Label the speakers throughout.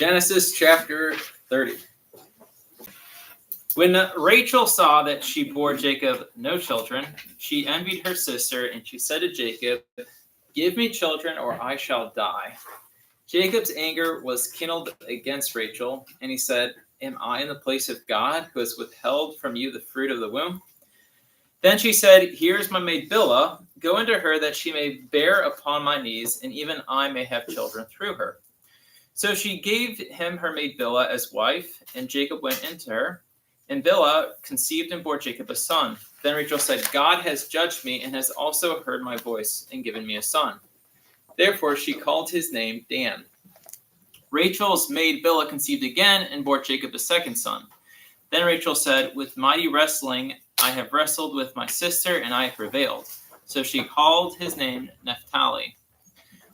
Speaker 1: Genesis chapter 30. When Rachel saw that she bore Jacob no children, she envied her sister, and she said to Jacob, "Give me children, or I shall die." Jacob's anger was kindled against Rachel, and he said, "Am I in the place of God, who has withheld from you the fruit of the womb?" Then she said, "Here is my maid Bilhah. Go into her, that she may bear upon my knees, and even I may have children through her." So she gave him her maid Bilhah as wife, and Jacob went into her. And Bilhah conceived and bore Jacob a son. Then Rachel said, "God has judged me, and has also heard my voice, and given me a son." Therefore she called his name Dan. Rachel's maid Bilhah conceived again, and bore Jacob a second son. Then Rachel said, "With mighty wrestling I have wrestled with my sister, and I have prevailed." So she called his name Naphtali.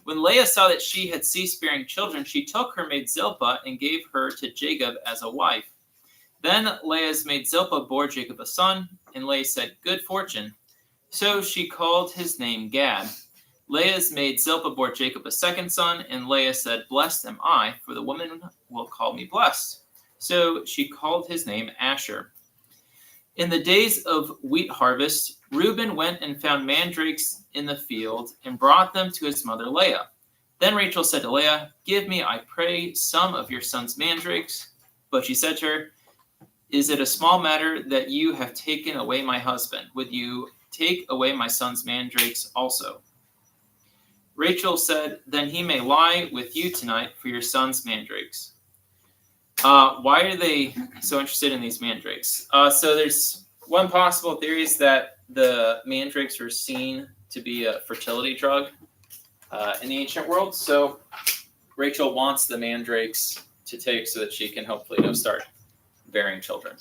Speaker 1: When Leah saw that she had ceased bearing children, she took her maid Zilpah and gave her to Jacob as a wife. Then Leah's maid Zilpah bore Jacob a son, and Leah said, "Good fortune." So she called his name Gad. Leah's maid Zilpah bore Jacob a second son, and Leah said, "Blessed am I, for the woman will call me blessed." So she called his name Asher. In the days of wheat harvest, Reuben went and found mandrakes in the field and brought them to his mother Leah. Then Rachel said to Leah, "Give me, I pray, some of your son's mandrakes." But she said to her, "Is it a small matter that you have taken away my husband? Would you take away my son's mandrakes also?" Rachel said, "Then he may lie with you tonight for your son's mandrakes." Why are they so interested in these mandrakes? So there's one possible theory is that the mandrakes were seen to be a fertility drug in the ancient world. So Rachel wants the mandrakes to take so that she can hopefully start bearing children.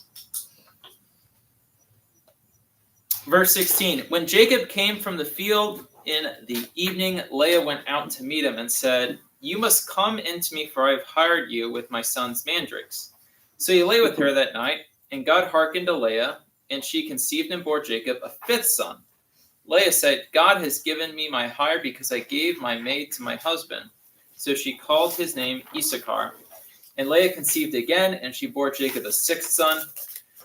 Speaker 1: Verse 16, when Jacob came from the field in the evening, Leah went out to meet him and said, "You must come in to me, for I have hired you with my son's mandrakes." So he lay with her that night, and God hearkened to Leah, and she conceived and bore Jacob a fifth son. Leah said, "God has given me my hire, because I gave my maid to my husband." So she called his name Issachar. And Leah conceived again, and she bore Jacob a sixth son.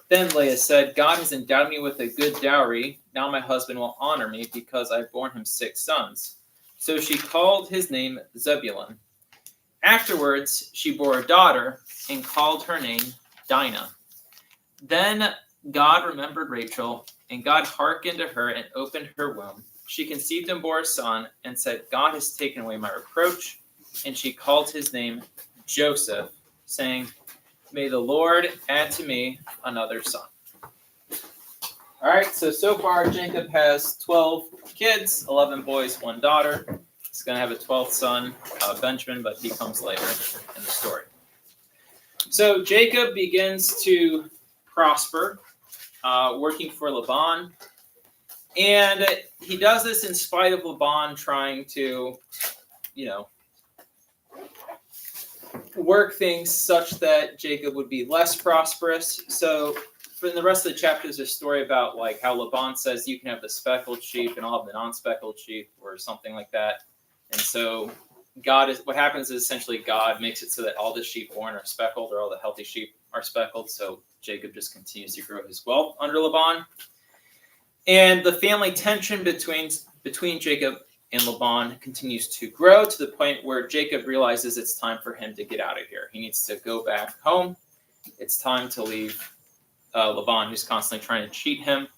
Speaker 1: Then Leah said, "God has endowed me with a good dowry. Now my husband will honor me, because I have borne him 6 sons. So she called his name Zebulun. Afterwards, she bore a daughter and called her name Dinah. Then God remembered Rachel, and God hearkened to her and opened her womb. She conceived and bore a son, and said, "God has taken away my reproach." And she called his name Joseph, saying, "May the Lord add to me another son." All right, so far Jacob has 12 kids, 11 boys, 1 daughter. He's going to have a 12th son, Benjamin, but he comes later in the story. So Jacob begins to prosper, working for Laban. And he does this in spite of Laban trying to, work things such that Jacob would be less prosperous. So for the rest of the chapter, there's a story about how Laban says you can have the speckled sheep and I'll have the non-speckled sheep or something like that. And so what happens is essentially God makes it so that all the sheep born are speckled, or all the healthy sheep are speckled. So Jacob just continues to grow his wealth under Laban. And the family tension between Jacob and Laban continues to grow to the point where Jacob realizes it's time for him to get out of here. He needs to go back home. It's time to leave Laban, who's constantly trying to cheat him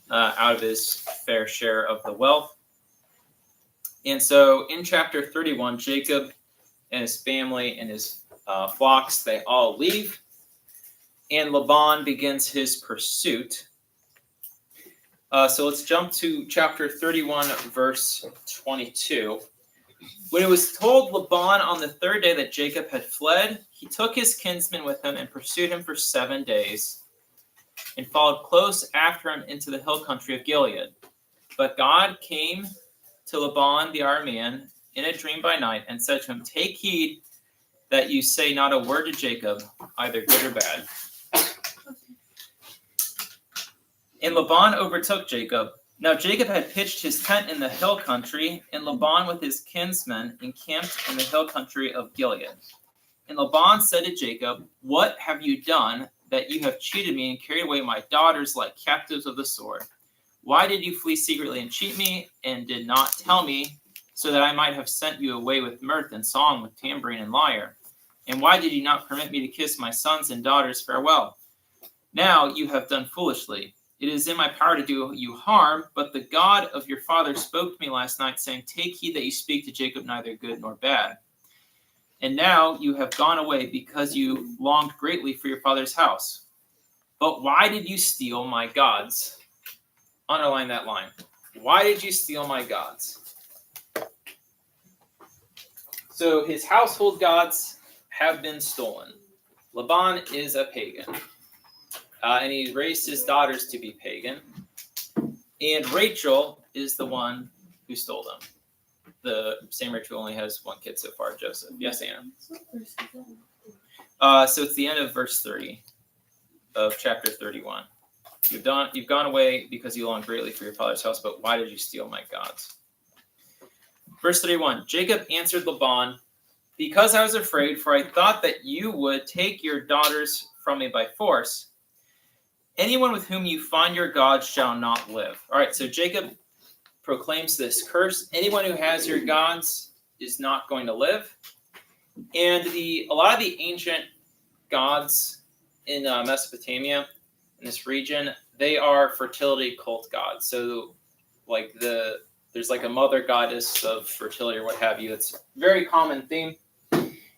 Speaker 1: out of his fair share of the wealth. And so in chapter 31, Jacob and his family and his flocks, they all leave. And Laban begins his pursuit. So let's jump to chapter 31, verse 22. When it was told Laban on the 3rd day that Jacob had fled, he took his kinsman with him and pursued him for 7 days, and followed close after him into the hill country of Gilead. But God came to Laban the Aramean in a dream by night, and said to him, "Take heed that you say not a word to Jacob, either good or bad." And Laban overtook Jacob. Now Jacob had pitched his tent in the hill country, and Laban with his kinsmen encamped in the hill country of Gilead. And Laban said to Jacob, "What have you done that you have cheated me and carried away my daughters like captives of the sword? Why did you flee secretly and cheat me and did not tell me, so that I might have sent you away with mirth and song, with tambourine and lyre? And why did you not permit me to kiss my sons and daughters farewell? Now you have done foolishly. It is in my power to do you harm, but the God of your father spoke to me last night, saying, 'Take heed that you speak to Jacob neither good nor bad.' And now you have gone away because you longed greatly for your father's house. But why did you steal my gods?" Underline that line. Why did you steal my gods? So his household gods have been stolen. Laban is a pagan. And he raised his daughters to be pagan. And Rachel is the one who stole them. The same Rachel only has one kid so far, Joseph. Yes, Anna? So it's the end of verse 30 of chapter 31. You've gone away because you long greatly for your father's house, but why did you steal my gods? Verse 31, Jacob answered Laban, "Because I was afraid, for I thought that you would take your daughters from me by force. Anyone with whom you find your God shall not live." All right, so Jacob proclaims this curse. Anyone who has your gods is not going to live. And a lot of the ancient gods in Mesopotamia, in this region, they are fertility cult gods. So there's like a mother goddess of fertility or what have you. It's a very common theme.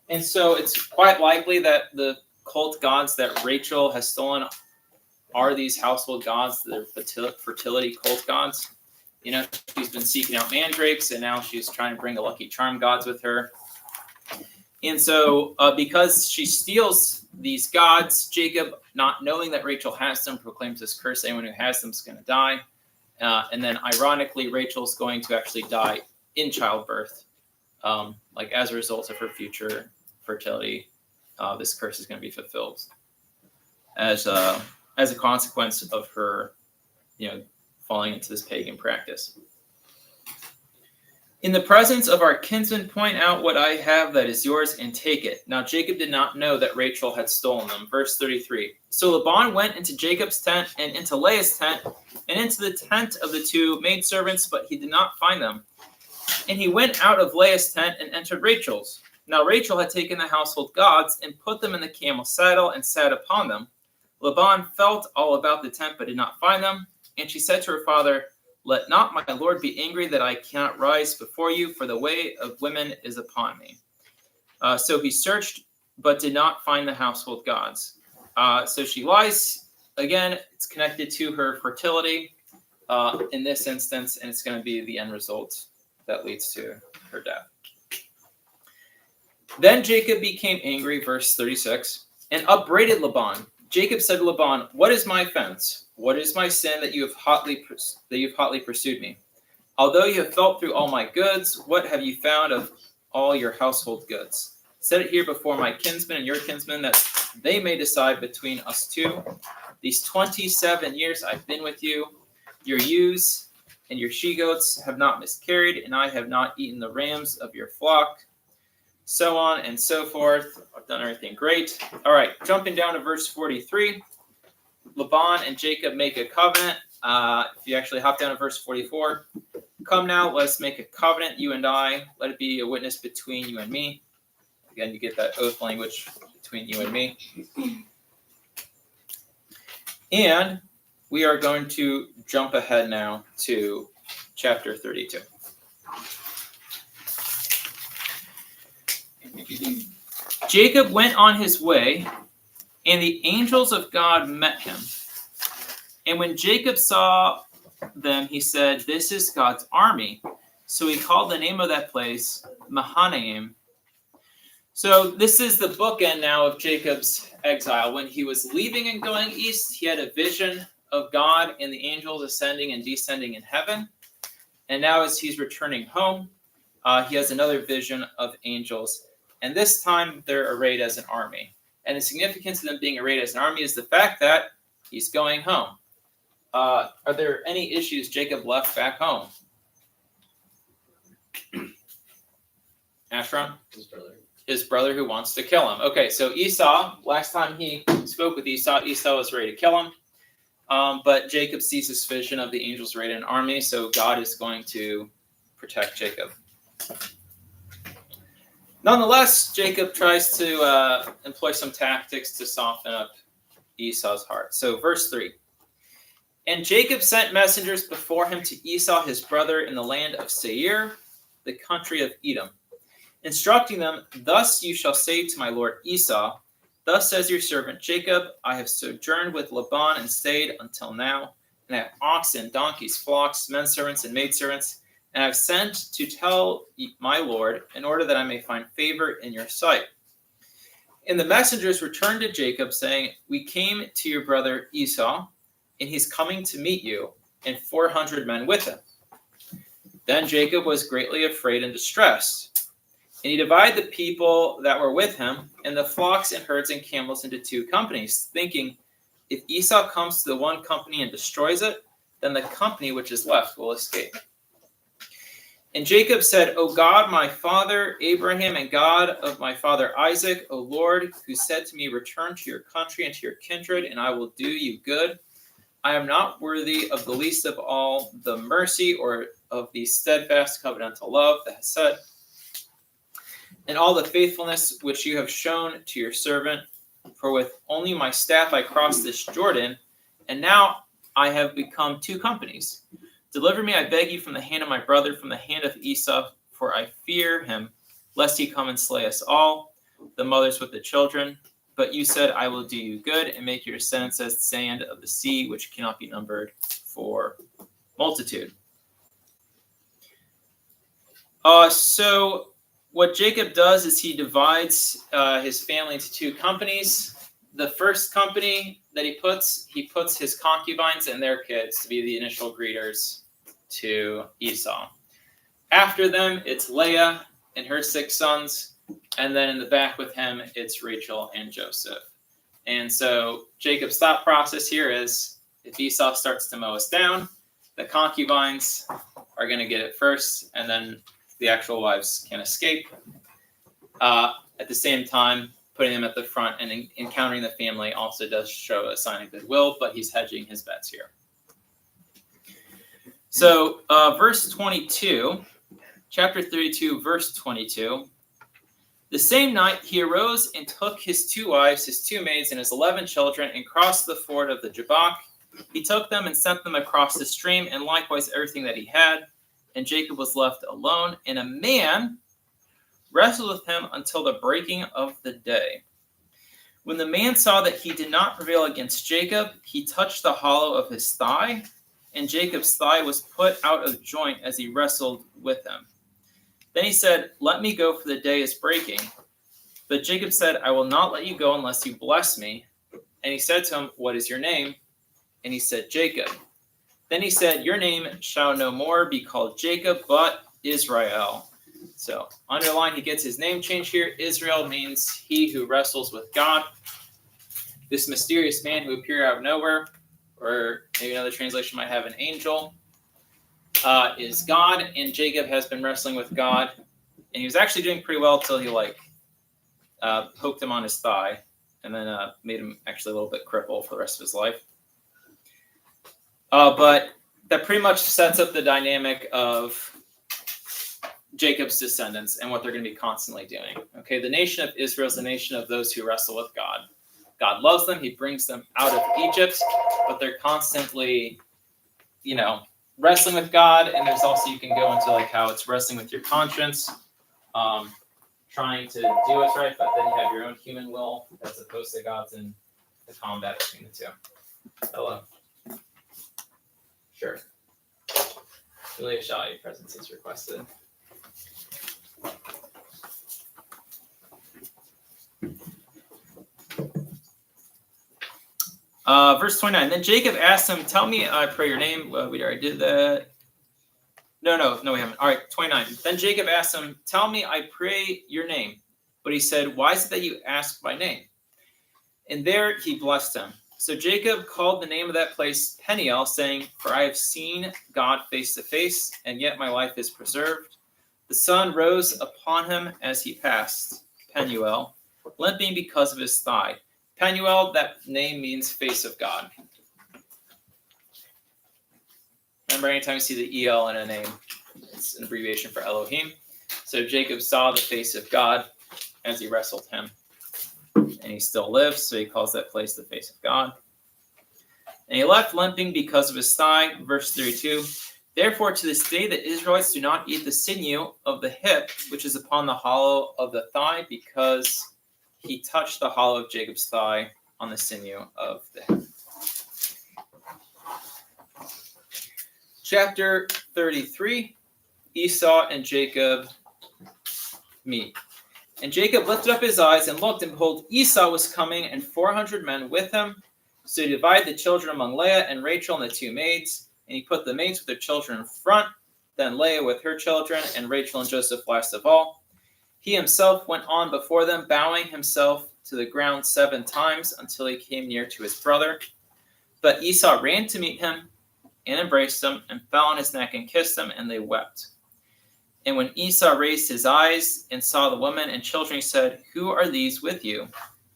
Speaker 1: And so it's quite likely that the cult gods that Rachel has stolen are these household gods. They're fertility cult gods. You know, she's been seeking out mandrakes, and now she's trying to bring the Lucky Charm gods with her. And so because she steals these gods, Jacob, not knowing that Rachel has them, proclaims this curse. Anyone who has them is going to die. And then ironically, Rachel's going to actually die in childbirth. As a result of her future fertility, this curse is going to be fulfilled as a consequence of her, falling into this pagan practice. "In the presence of our kinsmen, point out what I have that is yours and take it." Now Jacob did not know that Rachel had stolen them. Verse 33. "So Laban went into Jacob's tent and into Leah's tent and into the tent of the two maidservants, but he did not find them. And he went out of Leah's tent and entered Rachel's. Now Rachel had taken the household gods and put them in the camel saddle and sat upon them. Laban felt all about the tent but did not find them. And she said to her father, 'Let not my lord be angry that I cannot rise before you, for the way of women is upon me.' So he searched, but did not find the household gods. So she lies. Again, it's connected to her fertility in this instance, and it's going to be the end result that leads to her death. Then Jacob became angry, verse 36, and upbraided Laban. Jacob said to Laban, 'What is my offense? What is my sin that you have hotly pursued me? Although you have felt through all my goods, what have you found of all your household goods? Set it here before my kinsmen and your kinsmen, that they may decide between us two. These 27 years I've been with you. Your ewes and your she-goats have not miscarried, and I have not eaten the rams of your flock.' So on and so forth. I've done everything great. All right, jumping down to verse 43. Laban and Jacob make a covenant. If you actually hop down to verse 44. "Come now, let's make a covenant, you and I. Let it be a witness between you and me." Again, you get that oath language, between you and me. And we are going to jump ahead now to chapter 32. Jacob went on his way, and the angels of God met him. And when Jacob saw them, he said, "This is God's army." So he called the name of that place Mahanaim. So this is the bookend now of Jacob's exile. When he was leaving and going east, he had a vision of God and the angels ascending and descending in heaven. And now as he's returning home, he has another vision of angels. And this time they're arrayed as an army. And the significance of them being arrayed as an army is the fact that he's going home. Are there any issues Jacob left back home? Ashron?
Speaker 2: His brother.
Speaker 1: his brother who wants to kill him. Okay, so Esau, last time he spoke with Esau was ready to kill him. But Jacob sees this vision of the angels raiding an army, so God is going to protect Jacob. Nonetheless, Jacob tries to employ some tactics to soften up Esau's heart. So verse 3. And Jacob sent messengers before him to Esau his brother in the land of Seir, the country of Edom, instructing them, Thus you shall say to my lord Esau, Thus says your servant Jacob, I have sojourned with Laban and stayed until now, and I have oxen, donkeys, flocks, men servants, and maidservants, and I have sent to tell my lord, in order that I may find favor in your sight. And the messengers returned to Jacob, saying, We came to your brother Esau, and he's coming to meet you, and 400 men with him. Then Jacob was greatly afraid and distressed. And he divided the people that were with him, and the flocks and herds and camels into 2 companies, thinking, If Esau comes to the one company and destroys it, then the company which is left will escape. And Jacob said, O God, my father Abraham, and God of my father Isaac, O Lord, who said to me, Return to your country and to your kindred, and I will do you good. I am not worthy of the least of all the mercy or of the steadfast covenantal love that has said, and all the faithfulness which you have shown to your servant. For with only my staff I crossed this Jordan, and now I have become 2 companies. Deliver me, I beg you, from the hand of my brother, from the hand of Esau, for I fear him, lest he come and slay us all, the mothers with the children. But you said, I will do you good, and make your descendants as the sand of the sea, which cannot be numbered for multitude. So what Jacob does is he divides his family into 2 companies. The first company that he puts his concubines and their kids to be the initial greeters to Esau. After them, it's Leah and her 6 sons. And then in the back with him, it's Rachel and Joseph. And so Jacob's thought process here is, if Esau starts to mow us down, the concubines are going to get it first, and then the actual wives can escape. At the same time, putting them at the front and encountering the family also does show a sign of goodwill, but he's hedging his bets here. So verse 22, chapter 32, verse 22. The same night he arose and took his 2 wives, his 2 maids, and his 11 children, and crossed the ford of the Jabbok. He took them and sent them across the stream, and likewise everything that he had. And Jacob was left alone, and a man wrestled with him until the breaking of the day. When the man saw that he did not prevail against Jacob, he touched the hollow of his thigh, and Jacob's thigh was put out of joint as he wrestled with him. Then he said, Let me go, for the day is breaking. But Jacob said, I will not let you go unless you bless me. And he said to him, What is your name? And he said, Jacob. Then he said, Your name shall no more be called Jacob, but Israel. So underline, he gets his name change here. Israel means he who wrestles with God. This mysterious man who appeared out of nowhere, or maybe another translation might have an angel, is God, and Jacob has been wrestling with God, and he was actually doing pretty well until he poked him on his thigh, and then made him actually a little bit crippled for the rest of his life. But that pretty much sets up the dynamic of Jacob's descendants and what they're going to be constantly doing. Okay, the nation of Israel is the nation of those who wrestle with God. God loves them. He brings them out of Egypt, but they're constantly, wrestling with God. And there's also, you can go into how it's wrestling with your conscience, trying to do what's right, but then you have your own human will as opposed to God's, in the combat between the 2. Hello. Sure. Julia Shaw, your presence is requested. Verse 29. Then Jacob asked him, Tell me, I pray, your name. We already did that. No, we haven't. All right, 29. Then Jacob asked him, Tell me, I pray, your name. But he said, Why is it that you ask my name? And there he blessed him. So Jacob called the name of that place Peniel, saying, For I have seen God face to face, and yet my life is preserved. The sun rose upon him as he passed. Penuel, limping because of his thigh. Penuel, that name means face of God. Remember, anytime you see the El in a name, it's an abbreviation for Elohim. So Jacob saw the face of God as he wrestled him. And he still lives, so he calls that place the face of God. And he left limping because of his thigh. Verse 32. Therefore, to this day, the Israelites do not eat the sinew of the hip, which is upon the hollow of the thigh, because he touched the hollow of Jacob's thigh on the sinew of the hip. Chapter 33, Esau and Jacob meet. And Jacob lifted up his eyes and looked, and behold, Esau was coming, and 400 men with him. So he divided the children among Leah and Rachel and the two maids, and he put the maids with their children in front, then Leah with her children, and Rachel and Joseph last of all. He himself went on before them, bowing himself to the ground 7 times until he came near to his brother. But Esau ran to meet him and embraced him and fell on his neck and kissed him, and they wept. And when Esau raised his eyes and saw the women and children, he said, Who are these with you?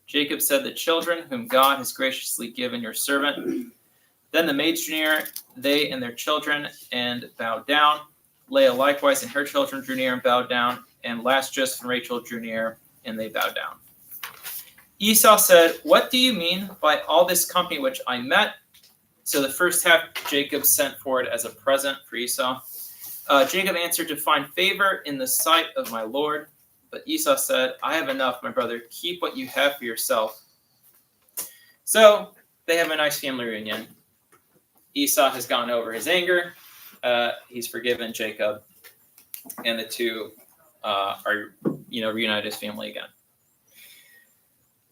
Speaker 1: Jacob said, The children whom God has graciously given your servant. Then the maids drew near, they and their children, and bowed down. Leah likewise and her children drew near and bowed down. And last Joseph and Rachel drew near, and they bowed down. Esau said, What do you mean by all this company which I met? So the first half Jacob sent forward as a present for Esau. Jacob answered, To find favor in the sight of my Lord. But Esau said, I have enough, my brother. Keep what you have for yourself. So they have a nice family reunion. Esau has gotten over his anger. He's forgiven Jacob. And the two are reunited as family again.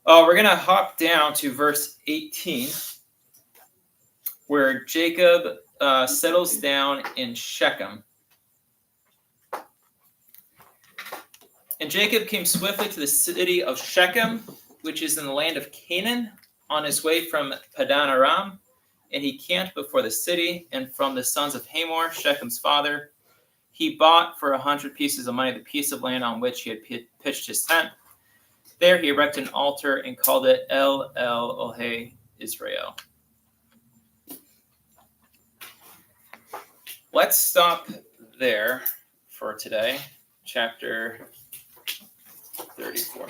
Speaker 1: We're going to hop down to verse 18, where Jacob settles down in Shechem. And Jacob came swiftly to the city of Shechem, which is in the land of Canaan, on his way from Padan Aram. And he camped before the city, and from the sons of Hamor, Shechem's father, he bought for 100 pieces of money the piece of land on which he had pitched his tent. There he erected an altar and called it El Elohe Israel. Let's stop there for today, chapter 34.